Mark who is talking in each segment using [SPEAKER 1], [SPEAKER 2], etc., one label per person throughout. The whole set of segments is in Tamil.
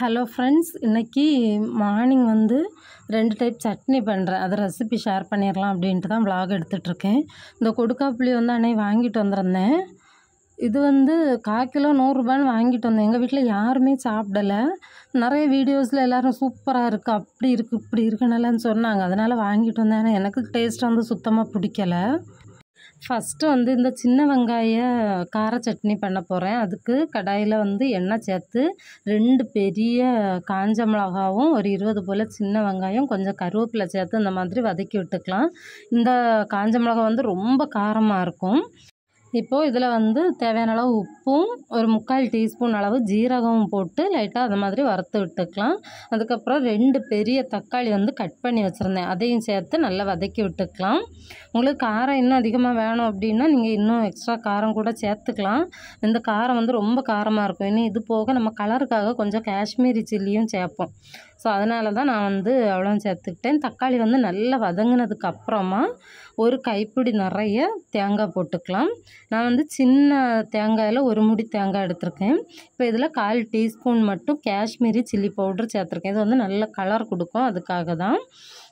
[SPEAKER 1] ஹலோ ஃப்ரெண்ட்ஸ், இன்றைக்கி மார்னிங் வந்து 2 டைப் சட்னி பண்ணுறேன். அதை ரெசிபி ஷேர் பண்ணிடலாம் அப்படின்ட்டு தான் vlog எடுத்துகிட்ருக்கேன். இந்த கொடுக்காப்புளி வந்து அன்னைக்கு வாங்கிட்டு வந்திருந்தேன். இது வந்து 1/4 கிலோ 100 ரூபான்னு வாங்கிட்டு வந்தேன். எங்கள் வீட்டில் யாருமே சாப்பிடலை. நிறைய வீடியோஸில் எல்லோரும் சூப்பராக இருக்குது, அப்படி இருக்குது, இப்படி இருக்குன்னு சொன்னாங்க. அதனால் வாங்கிட்டு வந்தேன். ஆனால் எனக்கு டேஸ்ட் வந்து சுத்தமாக பிடிக்கலை. ஃபஸ்ட்டு வந்து இந்த சின்ன வெங்காய கார சட்னி பண்ண போகிறேன். அதுக்கு கடாயில் வந்து எண்ணெய் சேர்த்து 2 பெரிய காஞ்ச மிளகாவும் ஒரு 20 போல் சின்ன வெங்காயம் கொஞ்சம் கருவேப்பிலை சேர்த்து இந்த மாதிரி வதக்கி விட்டுக்கலாம். இந்த காஞ்ச மிளகா வந்து ரொம்ப காரமாக இருக்கும். இப்போது இதில் வந்து தேவையான அளவு உப்பும் ஒரு 3/4 டீஸ்பூன் அளவு ஜீரகமும் போட்டு லைட்டாக அது மாதிரி வறுத்து விட்டுக்கலாம். அதுக்கப்புறம் 2 பெரிய தக்காளி வந்து கட் பண்ணி வச்சுருந்தேன், அதையும் சேர்த்து நல்லா வதக்கி விட்டுக்கலாம். உங்களுக்கு காரம் இன்னும் அதிகமாக வேணும் அப்படின்னா நீங்கள் இன்னும் எக்ஸ்ட்ரா காரம் கூட சேர்த்துக்கலாம். இந்த காரம் வந்து ரொம்ப காரமாக இருக்கும். இன்னும் இது போக நம்ம கலருக்காக கொஞ்சம் காஷ்மீரி சில்லியும் சேர்ப்போம். ஸோ அதனால தான் நான் வந்து அவ்வளோ சேர்த்துக்கிட்டேன். தக்காளி வந்து நல்லா வதங்கினதுக்கு அப்புறமா ஒரு கைப்பிடி நிறைய தேங்காய் போட்டுக்கலாம். நான் வந்து சின்ன தேங்காயில் ஒரு முடி தேங்காய் எடுத்திருக்கேன். இப்போ இதில் 1/4 டீஸ்பூன் மட்டும் காஷ்மீரி சில்லி பவுடர் சேர்த்துருக்கேன். இது வந்து நல்ல கலர் கொடுக்கும், அதுக்காக தான்.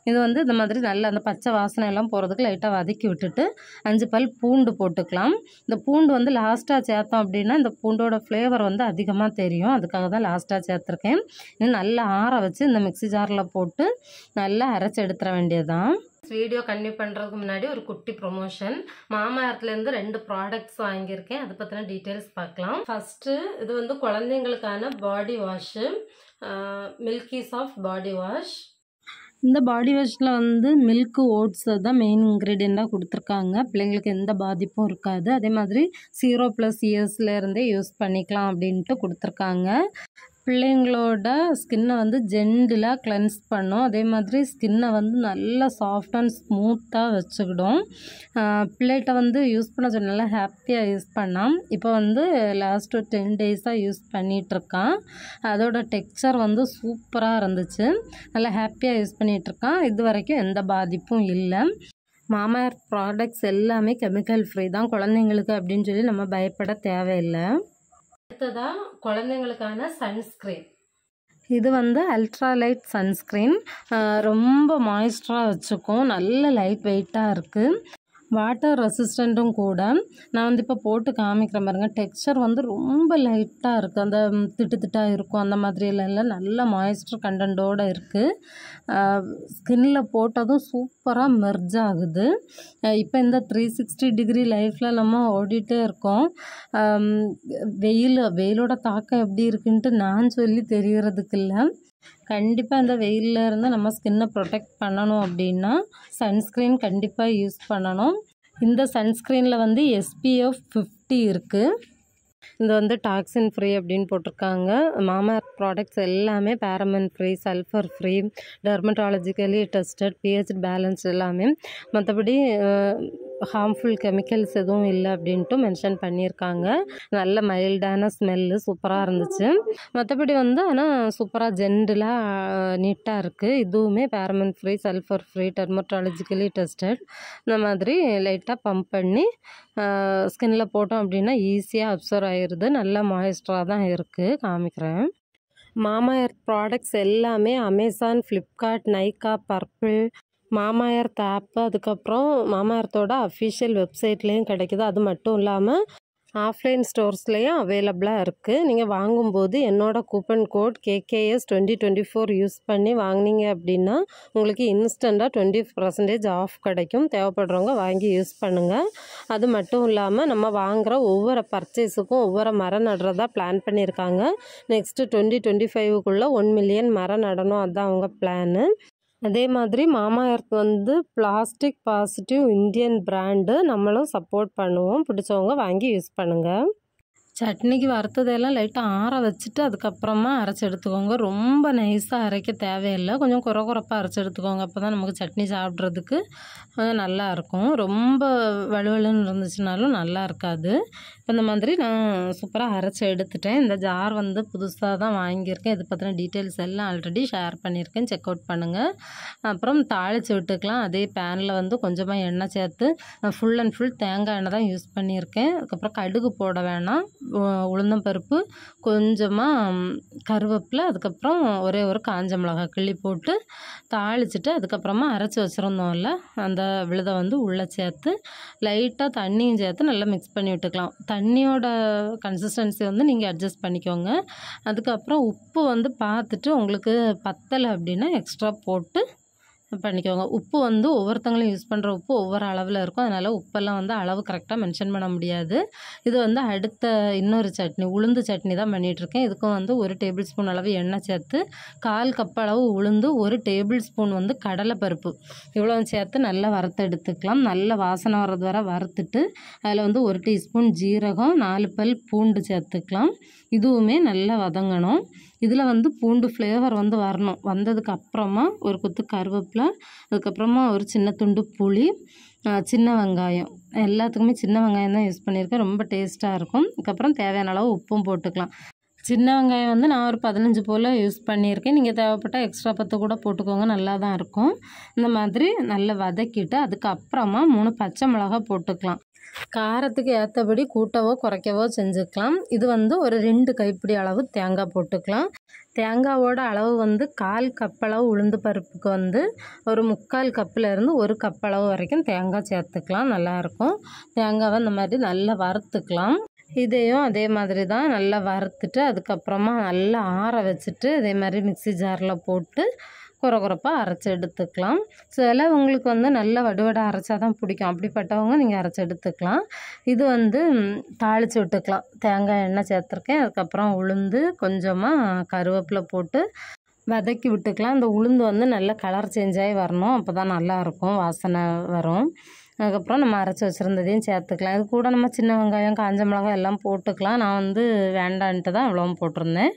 [SPEAKER 1] இது வந்து இந்த மாதிரி நல்லா அந்த பச்சை வாசனை எல்லாம் போகிறதுக்கு லைட்டாக வதக்கி விட்டுட்டு 5 பல் பூண்டு போட்டுக்கலாம். இந்த பூண்டு வந்து லாஸ்ட்டாக சேர்த்தோம் அப்படின்னா இந்த பூண்டோட ஃப்ளேவர் வந்து அதிகமாக தெரியும், அதுக்காக தான் லாஸ்ட்டாக சேர்த்துருக்கேன். இன்னும் நல்லா ஆற வச்சு இந்த மிக்ஸி ஜாரில் போட்டு நல்லா அரைச்சி எடுத்துட வேண்டியது தான். வீடியோ கன்டினியூ பண்ணுறதுக்கு முன்னாடி ஒரு குட்டி ப்ரொமோஷன். மாமாஎர்த்லேருந்து 2 ப்ராடக்ட்ஸ் வாங்கியிருக்கேன், அதை பற்றின டீட்டெயில்ஸ் பார்க்கலாம். ஃபஸ்ட்டு இது வந்து குழந்தைங்களுக்கான body wash, milky soft body wash. இந்த பாடி வாஷில் வந்து மில்க்கு ஓட்ஸ் தான் மெயின் இன்க்ரீடியண்ட்டாக கொடுத்துருக்காங்க. பிள்ளைங்களுக்கு எந்த பாதிப்பும் இருக்காது. அதே மாதிரி 0+ இயர்ஸ்லேருந்தே யூஸ் பண்ணிக்கலாம் அப்படின்ட்டு கொடுத்துருக்காங்க. பிள்ளைங்களோட ஸ்கின்னை வந்து ஜென்டிலாக கிளென்ஸ் பண்ணும். அதே மாதிரி ஸ்கின்னை வந்து நல்லா சாஃப்ட் அண்ட் ஸ்மூத்தாக வச்சுக்கிடும். பிள்ளைகிட்ட வந்து யூஸ் பண்ண சொல்லி நல்லா ஹாப்பியாக யூஸ் பண்ணான். இப்போ வந்து லாஸ்ட்டு 10 டேஸாக யூஸ் பண்ணிகிட்ருக்கான். அதோட டெக்ஸ்சர் வந்து சூப்பராக இருந்துச்சு. நல்லா ஹாப்பியாக யூஸ் பண்ணிகிட்ருக்கான். இது வரைக்கும் எந்த பாதிப்பும் இல்லை. மாமாஎர்த் ப்ராடக்ட்ஸ் எல்லாமே கெமிக்கல் ஃப்ரீ தான். குழந்தைங்களுக்கு அப்படின்னு சொல்லி நம்ம பயப்பட தேவையில்லை. அடுத்ததாக குழந்தைங்களுக்கான சன்ஸ்க்ரீன். இது வந்து அல்ட்ரா லைட் சன்ஸ்க்ரீன். ரொம்ப மாய்ஸ்டராக வச்சுக்கும், நல்ல லைட் வெயிட்டாக இருக்குது, வாட்டர் ரெசிஸ்டண்ட்டும் கூட. நான் வந்து இப்போ போட்டு காமிக்கிறேன் பாருங்கள். டெக்ஸ்சர் வந்து ரொம்ப லைட்டாக இருக்குது, அந்த திட்டாக இருக்கும் அந்த மாதிரியெல்லாம் இல்லை, நல்ல மாய்ஸ்டர் கண்டென்ட்டோடு இருக்குது. ஸ்கின்னில் போட்டதும் சூப்பராக மெர்ஜ் ஆகுது. இப்போ இந்த 360 டிகிரி லைஃப்பில் நம்ம ஓடிட்டே இருக்கோம். வெயிலோட தாக்கம் எப்படி இருக்குன்ட்டு நான் சொல்லி தெரியறதுக்கு இல்லை. கண்டிப்பாக இந்த வெயிலில் இருந்து நம்ம ஸ்கின்னை ப்ரொடெக்ட் பண்ணணும் அப்படின்னா சன்ஸ்க்ரீன் கண்டிப்பாக யூஸ் பண்ணணும். இந்த சன்ஸ்க்ரீனில் வந்து SPF 50 இருக்குது. இது வந்து டாக்ஸின் ஃப்ரீ அப்படின்னு போட்டிருக்காங்க. மாமாஎர்த் ப்ராடக்ட்ஸ் எல்லாமே paraben free, sulphur free, dermatologically tested, pH balance எல்லாமே. மற்றபடி ஹார்ம்ஃபுல் கெமிக்கல்ஸ் எதுவும் இல்லை அப்படின்ட்டு மென்ஷன் பண்ணியிருக்காங்க. நல்ல மைல்டான ஸ்மெல்லு சூப்பராக இருந்துச்சு. மற்றபடி வந்து ஆனால் சூப்பராக ஜென்டிலாக நீட்டாக இருக்குது. இதுவுமே paraben free, sulphur free, dermatologically tested. இந்த மாதிரி லைட்டாக பம்ப் பண்ணி ஸ்கின்னில் போட்டோம் அப்படின்னா ஈஸியாக அப்சர்வ் ஆகிடுது. நல்ல மாய்ஸ்டராக தான் இருக்குது. காமிக்கிறேன். மாமாஎர்த் ப்ராடக்ட்ஸ் எல்லாமே அமேசான், ஃப்ளிப்கார்ட், நைகா, பர்பிள், மாமாஎர்த் ஆப்பு, அதுக்கப்புறம் மாமாஎர்த்தோட அஃபிஷியல் வெப்சைட்லேயும் கிடைக்குது. அது மட்டும் இல்லாமல் ஆஃப்லைன் ஸ்டோர்ஸ்லேயும் அவைலபிளாக இருக்குது. நீங்கள் வாங்கும்போது என்னோட கூப்பன் கோட் KKS 2024 யூஸ் பண்ணி வாங்கினீங்க அப்படின்னா உங்களுக்கு இன்ஸ்டண்ட்டாக 20% ஆஃப் கிடைக்கும். தேவைப்படுறவங்க வாங்கி யூஸ் பண்ணுங்கள். அது மட்டும் இல்லாமல் நம்ம வாங்குகிற ஒவ்வொரு பர்ச்சேஸுக்கும் ஒவ்வொரு மரம் நடுறதா பிளான் பண்ணியிருக்காங்க. நெக்ஸ்ட்டு 2025க்குள்ளே 1 மில்லியன் மரம் நடணும், அதுதான் அவங்க பிளானு. அதே மாதிரி மாமாஎர்த் வந்து பிளாஸ்டிக் பாசிட்டிவ் இந்தியன் பிராண்டு. நம்மளும் சப்போர்ட் பண்ணுவோம். பிடிச்சவங்க வாங்கி யூஸ் பண்ணுங்கள். சட்னிக்கு வறுத்ததெல்லாம் லைட்டாக ஆற வச்சுட்டு அதுக்கப்புறமா அரைச்சி எடுத்துக்கோங்க. ரொம்ப நைஸாக அரைக்க தேவையில்லை, கொஞ்சம் குறப்பாக அரைச்சி எடுத்துக்கோங்க. அப்போ தான் நமக்கு சட்னி சாப்பிட்றதுக்கு நல்லா இருக்கும். ரொம்ப வலுவலுன்னு இருந்துச்சுனாலும் நல்லா இருக்காது. இப்போ இந்த மாதிரி நான் சூப்பராக அரைச்சி எடுத்துட்டேன். இந்த ஜார் வந்து புதுசாக தான் வாங்கியிருக்கேன். இது பற்றின டீட்டெயில்ஸ் எல்லாம் ஆல்ரெடி ஷேர் பண்ணியிருக்கேன், செக் அவுட் பண்ணுங்கள். அப்புறம் தாளித்து விட்டுக்கலாம். அதே பேனில் வந்து கொஞ்சமாக எண்ணெய் சேர்த்து ஃபுல் அண்ட் ஃபுல் தேங்காய் எண்ணெய் தான் யூஸ் பண்ணியிருக்கேன். அதுக்கப்புறம் கடுகு போட வேணாம், உளுந்தம்பருப்பு, கொஞ்சமாக கருவேப்பிலை, அதுக்கப்புறம் ஒரே ஒரு காஞ்ச மிளகாய் கிள்ளி போட்டு தாளிச்சிட்டு, அதுக்கப்புறமா அரைச்சி வச்சுருந்தோம்ல அந்த விழுதை வந்து உள்ளே சேர்த்து லைட்டாக தண்ணியும் சேர்த்து நல்லா மிக்ஸ் பண்ணி விட்டுக்கலாம். தண்ணியோட கன்சிஸ்டன்சி வந்து நீங்கள் அட்ஜஸ்ட் பண்ணிக்கோங்க. அதுக்கப்புறம் உப்பு வந்து பார்த்துட்டு உங்களுக்கு பத்தலை அப்படின்னா எக்ஸ்ட்ரா போட்டு பண்ணிக்கோங்க. உப்பு வந்து ஒவ்வொருத்தங்களும் யூஸ் பண்ணுற உப்பு ஒவ்வொரு அளவில் இருக்கும். அதனால் உப்பெல்லாம் வந்து அளவு கரெக்டாக மென்ஷன் பண்ண முடியாது. இது வந்து அடுத்த இன்னொரு சட்னி, உளுந்து சட்னி தான் பண்ணிகிட்ருக்கேன். இதுக்கும் வந்து 1 டேபிள் ஸ்பூன் அளவு எண்ணெய் சேர்த்து 1/4 கப் அளவு உளுந்து, 1 டேபிள் ஸ்பூன் வந்து கடலைப்பருப்பு இவ்வளோ சேர்த்து நல்லா வறுத்து எடுத்துக்கலாம். நல்ல வாசனை வர்றது வரை வறுத்துட்டு அதில் வந்து 1 டீஸ்பூன் ஜீரகம், 4 பல் பூண்டு சேர்த்துக்கலாம். இதுவுமே நல்லா வதங்கணும். இதில் வந்து பூண்டு ஃப்ளேவர் வந்து வரணும். வந்ததுக்கு அப்புறமா ஒரு கொத்து கருவேப்பிலை, அதுக்கப்புறமா ஒரு சின்ன துண்டு புளி, சின்ன வெங்காயம், எல்லாத்துக்குமே சின்ன வெங்காயம் தான் யூஸ் பண்ணியிருக்கேன். ரொம்ப டேஸ்ட்டாக இருக்கும். அதுக்கப்புறம் தேவையான அளவு உப்பும் போட்டுக்கலாம். சின்ன வெங்காயம் வந்து நான் ஒரு 15 போல் யூஸ் பண்ணியிருக்கேன். நீங்கள் தேவைப்பட்டால் எக்ஸ்ட்ரா 10 கூட போட்டுக்கோங்க, நல்லா தான் இருக்கும். இந்த மாதிரி நல்லா வதக்கிட்டு அதுக்கப்புறமா 3 பச்சை மிளகாய் போட்டுக்கலாம். காரத்துக்கு ஏற்றபடி கூட்டவோ குறைக்கவோ செஞ்சுக்கலாம். இது வந்து ஒரு 2 கைப்பிடி அளவு தேங்காய் போட்டுக்கலாம். தேங்காவோட அளவு வந்து 1/4 கப் அளவு உளுந்து பருப்புக்கு வந்து ஒரு 3/4 கப்பிலேருந்து 1 கப் அளவு வரைக்கும் தேங்காய் சேர்த்துக்கலாம். நல்லாயிருக்கும். தேங்காவை இந்த மாதிரி நல்லா வறுத்துக்கலாம். இதையும் அதே மாதிரி தான் நல்லா வறுத்துட்டு அதுக்கப்புறமா நல்லா ஆற வச்சுட்டு இதே மாதிரி மிக்ஸி ஜாரில் போட்டு குறப்பாக அரைச்சி எடுத்துக்கலாம். சிலவங்களுக்கு வந்து நல்லா வடுவடை அரைச்சா தான் பிடிக்கும். அப்படிப்பட்டவங்க நீங்கள் அரைச்சி எடுத்துக்கலாம். இது வந்து தாளித்து விட்டுக்கலாம். தேங்காய் எண்ணெய் சேர்த்துருக்கேன். அதுக்கப்புறம் உளுந்து, கொஞ்சமாக கருவேப்பிலை போட்டு வதக்கி விட்டுக்கலாம். இந்த உளுந்து வந்து நல்லா கலர் சேஞ்ச் ஆகி வரணும். அப்போ தான் நல்லாயிருக்கும், வாசனை வரும். அதுக்கப்புறம் நம்ம அரைச்சி வச்சுருந்ததையும் சேர்த்துக்கலாம். இது கூட நம்ம சின்ன வெங்காயம், காஞ்ச மிளகாய் எல்லாம் போட்டுக்கலாம். நான் வந்து வேண்டான்ட்டு தான் இவ்வளவும் போட்டிருந்தேன்.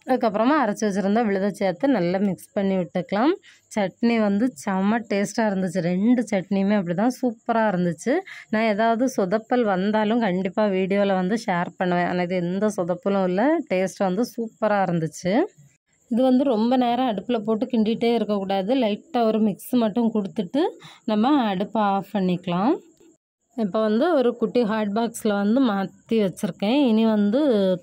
[SPEAKER 1] அதுக்கப்புறமா அரைச்சி வச்சுருந்தா விழுதை சேர்த்து நல்லா மிக்ஸ் பண்ணி விட்டுக்கலாம். சட்னி வந்து செம்ம டேஸ்ட்டாக இருந்துச்சு. 2 சட்னியுமே அப்படி தான் சூப்பராக இருந்துச்சு. நான் ஏதாவது சொதப்பல் வந்தாலும் கண்டிப்பாக வீடியோவில் வந்து ஷேர் பண்ணுவேன். ஆனால் இது எந்த சொதப்பலும் இல்லை. டேஸ்ட் வந்து சூப்பராக இருந்துச்சு. இது வந்து ரொம்ப நேரம் அடுப்பில் போட்டு கிண்டிகிட்டே இருக்கக்கூடாது. லைட்டாக ஒரு மிக்ஸ் மட்டும் கொடுத்துட்டு நம்ம அடுப்பை ஆஃப் பண்ணிக்கலாம். இப்போ வந்து ஒரு குட்டி ஹாட் பாக்ஸில் வந்து மாற்றி வச்சுருக்கேன். இனி வந்து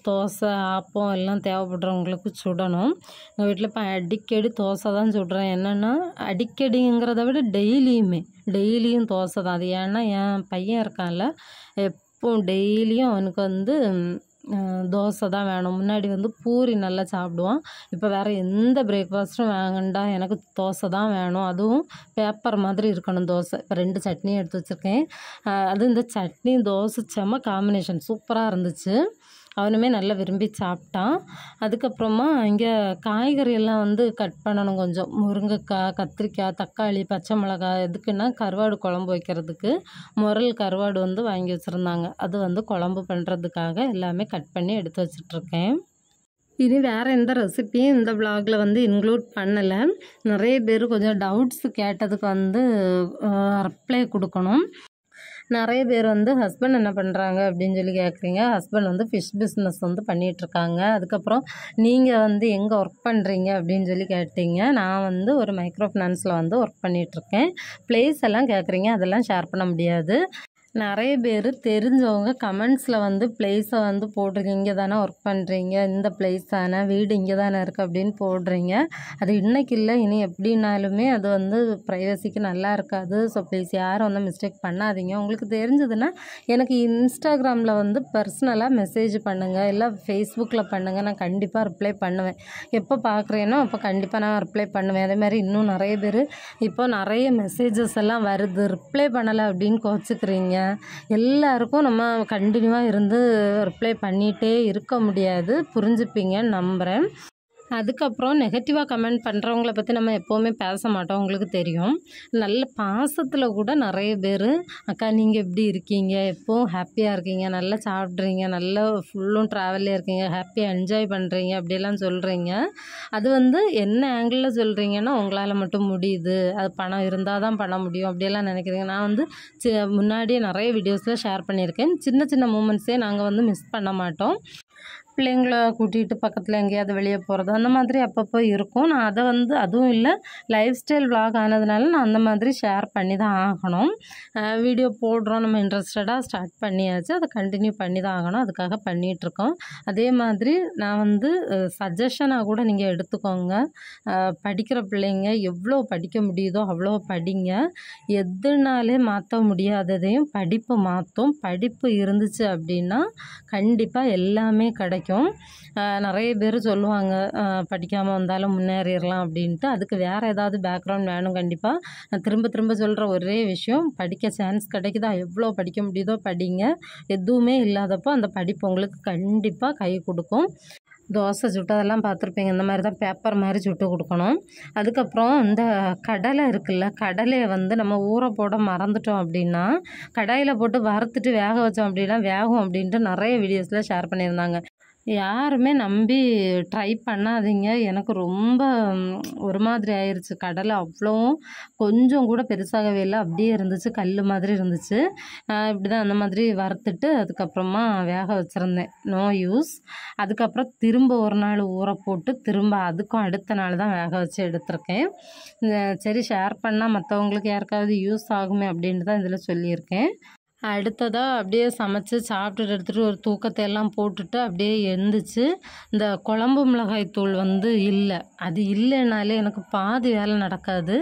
[SPEAKER 1] தோசை, ஆப்பம் எல்லாம் தேவைப்படுறவங்களுக்கு சுடணும். எங்கள் வீட்டில் இப்போ அடிக்கடி தோசை தான் சுடுறேன். என்னென்னா அடிக்கடிங்கிறத விட டெய்லியும் தோசை தான். அது ஏன்னா என் பையன் இருக்கான்ல, எப்பவும் டெய்லியும் அவனுக்கு வந்து தோசை தான் வேணும். முன்னாடி வந்து பூரி நல்லா சாப்பிடுவான். இப்போ வேறு எந்த பிரேக்ஃபாஸ்ட்டும் வேண்டாம், எனக்கு தோசை தான் வேணும். அதுவும் பேப்பர் மாதிரி இருக்கணும் தோசை. இப்போ 2 சட்னியும் எடுத்து வச்சுருக்கேன். அது இந்த சட்னி தோசை செம்ம காம்பினேஷன் சூப்பராக இருந்துச்சு. அவனுமே நல்லா விரும்பி சாப்பிட்டான். அதுக்கப்புறமா இங்கே காய்கறியெல்லாம் வந்து கட் பண்ணணும். கொஞ்சம் முருங்கைக்காய், கத்திரிக்காய், தக்காளி, பச்சை மிளகாய், எதுக்குன்னா கருவாடு குழம்பு வைக்கிறதுக்கு முரல் கருவாடு வந்து வாங்கி வச்சுருந்தாங்க. அது வந்து குழம்பு பண்ணுறதுக்காக எல்லாமே கட் பண்ணி எடுத்து வச்சிட்ருக்கேன். இனி வேறு எந்த ரெசிப்பியும் இந்த விலாகில் வந்து இன்க்ளூட் பண்ணலை. நிறைய பேர் கொஞ்சம் டவுட்ஸ் கேட்டதுக்கு வந்து ரிப்ளை கொடுக்கணும். நிறைய பேர் வந்து ஹஸ்பண்ட் என்ன பண்ணுறாங்க அப்படின்னு சொல்லி கேட்குறீங்க. ஹஸ்பண்ட் வந்து ஃபிஷ் பிஸ்னஸ் வந்து பண்ணிகிட்ருக்காங்க. அதுக்கப்புறம் நீங்கள் வந்து எங்கே ஒர்க் பண்ணுறீங்க அப்படின்னு சொல்லி கேட்டீங்க. நான் வந்து ஒரு மைக்ரோ ஃபினான்ஸில் வந்து ஒர்க் பண்ணிகிட்ருக்கேன். ப்ளேஸ் எல்லாம் கேட்குறீங்க, அதெல்லாம் ஷேர் பண்ண முடியாது. நிறைய பேர் தெரிஞ்சவங்க கமெண்ட்ஸில் வந்து ப்ளேஸை வந்து போடுறீங்க, இங்கே தானே ஒர்க் பண்ணுறீங்க, இந்த ப்ளேஸ் தானே, வீடு இங்கே தானே இருக்குது அப்படின்னு போடுறீங்க. அது இன்றைக்கி இல்லை, இனி எப்படின்னாலுமே அது வந்து ப்ரைவசிக்கு நல்லா இருக்காது. ஸோ ப்ளீஸ் யாரும் வந்து மிஸ்டேக் பண்ணாதீங்க. உங்களுக்கு தெரிஞ்சதுன்னா எனக்கு இன்ஸ்டாகிராமில் வந்து பர்சனலாக மெசேஜ் பண்ணுங்கள், இல்லை ஃபேஸ்புக்கில் பண்ணுங்கள். நான் கண்டிப்பாக ரிப்ளை பண்ணுவேன். எப்போ பார்க்குறேனோ அப்போ கண்டிப்பாக நான் ரிப்ளை பண்ணுவேன். அதே மாதிரி இன்னும் நிறைய பேர் இப்போ நிறைய மெசேஜஸ் எல்லாம் வருது, ரிப்ளை பண்ணலை அப்படின்னு கோச்சிக்கிறீங்க. எல்லாருக்கும் நம்ம கண்டினியூவாக இருந்து ரிப்ளை பண்ணிகிட்டே இருக்க முடியாது, புரிஞ்சுப்பீங்கன்னு நம்புகிறேன். அதுக்கப்புறம் நெகட்டிவாக கமெண்ட் பண்ணுறவங்கள பற்றி நம்ம எப்போவுமே பேச மாட்டோம், உங்களுக்கு தெரியும். நல்ல பாசத்தில் கூட நிறைய பேர் அக்கா நீங்கள் எப்படி இருக்கீங்க, எப்போவும் ஹாப்பியாக இருக்கீங்க, நல்லா சாப்பிட்றீங்க, நல்லா ஃபுல்லும் ட்ராவல்லே இருக்கீங்க, ஹாப்பியாக என்ஜாய் பண்ணுறீங்க அப்படியெல்லாம் சொல்கிறீங்க. அது வந்து என்ன ஆங்கிளில் சொல்கிறீங்கன்னா உங்களால் மட்டும் முடியுது, அது பணம் இருந்தால் தான் பண்ண முடியும் அப்படியெல்லாம் நினைக்கிறீங்க. நான் வந்து முன்னாடியே நிறைய வீடியோஸில் ஷேர் பண்ணியிருக்கேன். சின்ன சின்ன மூமெண்ட்ஸே நாங்கள் வந்து மிஸ் பண்ண மாட்டோம். பிள்ளைங்கள கூட்டிகிட்டு பக்கத்தில் எங்கேயாவது வெளியே போகிறது அந்த மாதிரி அப்பப்போ இருக்கும். நான் அதை வந்து அதுவும் இல்லை, லைஃப் ஸ்டைல் விலாக் ஆனதுனால நான் அந்த மாதிரி ஷேர் பண்ணி தான் ஆகணும். வீடியோ போடுறோம், நம்ம இன்ட்ரெஸ்டடாக ஸ்டார்ட் பண்ணியாச்சு, அதை கண்டினியூ பண்ணி தான் ஆகணும். அதுக்காக பண்ணிகிட்ருக்கோம். அதே மாதிரி நான் வந்து சஜஷனாக கூட நீங்கள் எடுத்துக்கோங்க. படிக்கிற பிள்ளைங்க எவ்வளோ படிக்க முடியுதோ அவ்வளோ படிங்க. எதுனாலே மாற்ற முடியாததையும் படிப்பு மாற்றும். படிப்பு இருந்துச்சு அப்படின்னா கண்டிப்பாக எல்லாமே கிடைக்கும். நிறைய பேர் சொல்லுவாங்க படிக்காமல் வந்தாலும் முன்னேறிடலாம் அப்படின்ட்டு. அதுக்கு வேறு ஏதாவது பேக்ரவுண்ட் வேணும் கண்டிப்பாக. நான் திரும்ப திரும்ப சொல்கிற ஒரே விஷயம், படிக்க சான்ஸ் கிடைக்குதா எவ்வளோ படிக்க முடியுதோ படிங்க. எதுவுமே இல்லாதப்போ அந்த படிப்பு உங்களுக்கு கண்டிப்பாக கை கொடுக்கும். தோசை சுட்டதெல்லாம் பார்த்துருப்பீங்க, இந்த மாதிரி தான் பேப்பர் மாதிரி சுட்டு கொடுக்கணும். அதுக்கப்புறம் இந்த கடலை இருக்குல்ல, கடலையை வந்து நம்ம ஊற போட மறந்துட்டோம் அப்படின்னா கடாயில் போட்டு வறுத்துட்டு வேக வச்சோம் அப்படின்னா வேகும் அப்படின்ட்டு நிறைய வீடியோஸில் ஷேர் பண்ணியிருந்தாங்க. யாருமே நம்பி ட்ரை பண்ணாதீங்க. எனக்கு ரொம்ப ஒரு மாதிரி ஆயிடுச்சு. கடலை அவ்வளவும் கொஞ்சம் கூட பெருசாகவே இல்லை, அப்படியே இருந்துச்சு, கல் மாதிரி இருந்துச்சு. இப்படி தான் அந்த மாதிரி வறுத்துட்டு அதுக்கப்புறமா வேக வச்சுருந்தேன். No use. அதுக்கப்புறம் திரும்ப ஒரு நாள் ஊற போட்டு திரும்ப அதுக்கும் அடுத்த நாள் தான் வேக வச்சு எடுத்திருக்கேன். சரி, ஷேர் பண்ணால் மற்றவங்களுக்கு யாருக்காவது யூஸ் ஆகுமே அப்படின்ட்டு தான் இதில் சொல்லியிருக்கேன். அடுத்ததாக அப்படியே சமைச்சு சாப்பிட்டுட்டு எடுத்துகிட்டு ஒரு தூக்கத்தை எல்லாம் போட்டுட்டு அப்படியே எழுந்திரிச்சு இந்த குழம்பு மிளகாய் தூள் வந்து இல்லை, அது இல்லைனாலே எனக்கு பாதி வேலை நடக்காது.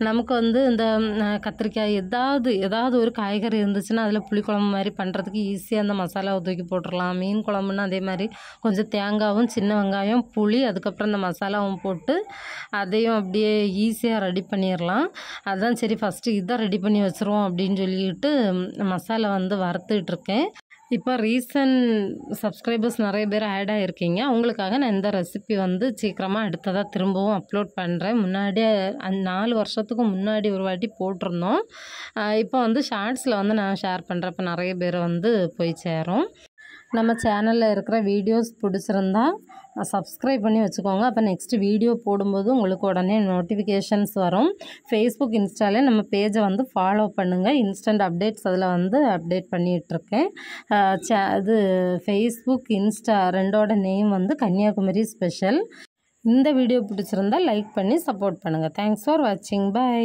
[SPEAKER 1] நமக்கு வந்து இந்த கத்திரிக்காய் ஏதாவது ஒரு காய்கறி இருந்துச்சுன்னா அதில் புளிக்குழம்பு மாதிரி பண்ணுறதுக்கு ஈஸியாக அந்த மசாலாவை தூக்கி போட்டுடலாம். மீன் குழம்புன்னா அதே மாதிரி கொஞ்சம் தேங்காயும் சின்ன வெங்காயம் புளி அதுக்கப்புறம் இந்த மசாலாவும் போட்டு அதையும் அப்படியே ஈஸியாக ரெடி பண்ணிடலாம். அதுதான் சரி ஃபஸ்ட்டு இதை ரெடி பண்ணி வச்சுருவோம் அப்படின்னு சொல்லிட்டு மசாலா வந்து வறுத்துட்ருக்கேன். இப்போ ரீசன்ட் சப்ஸ்கிரைபர்ஸ் நிறைய பேர் ஆட் ஆகிருக்கீங்க. அவங்களுக்காக நான் இந்த ரெசிபி வந்து சீக்கிரமாக அடுத்ததாக திரும்பவும் அப்லோட் பண்ணுறேன். முன்னாடியே 4 வருஷத்துக்கு முன்னாடி ஒரு வாட்டி போட்டிருந்தோம். இப்போ வந்து ஷார்ட்ஸில் வந்து நான் ஷேர் பண்ணுறேன். இப்போ நிறைய பேர் வந்து போய் சேரும். நம்ம சேனலில் இருக்கிற வீடியோஸ் பிடிச்சிருந்தா சப்ஸ்கிரைப் பண்ணி வச்சுக்கோங்க. அப்போ நெக்ஸ்ட்டு வீடியோ போடும்போது உங்களுக்கு உடனே நோட்டிஃபிகேஷன்ஸ் வரும். ஃபேஸ்புக் இன்ஸ்டாலே நம்ம பேஜை வந்து ஃபாலோ பண்ணுங்கள். இன்ஸ்டன்ட் அப்டேட்ஸ் அதில் வந்து அப்டேட் பண்ணிகிட்ருக்கேன். இது ஃபேஸ்புக் இன்ஸ்டா ரெண்டோட நேம் வந்து கன்னியாகுமரி ஸ்பெஷல். இந்த வீடியோ பிடிச்சிருந்தா லைக் பண்ணி சப்போர்ட் பண்ணுங்கள். தேங்க்ஸ் ஃபார் வாட்சிங். பை.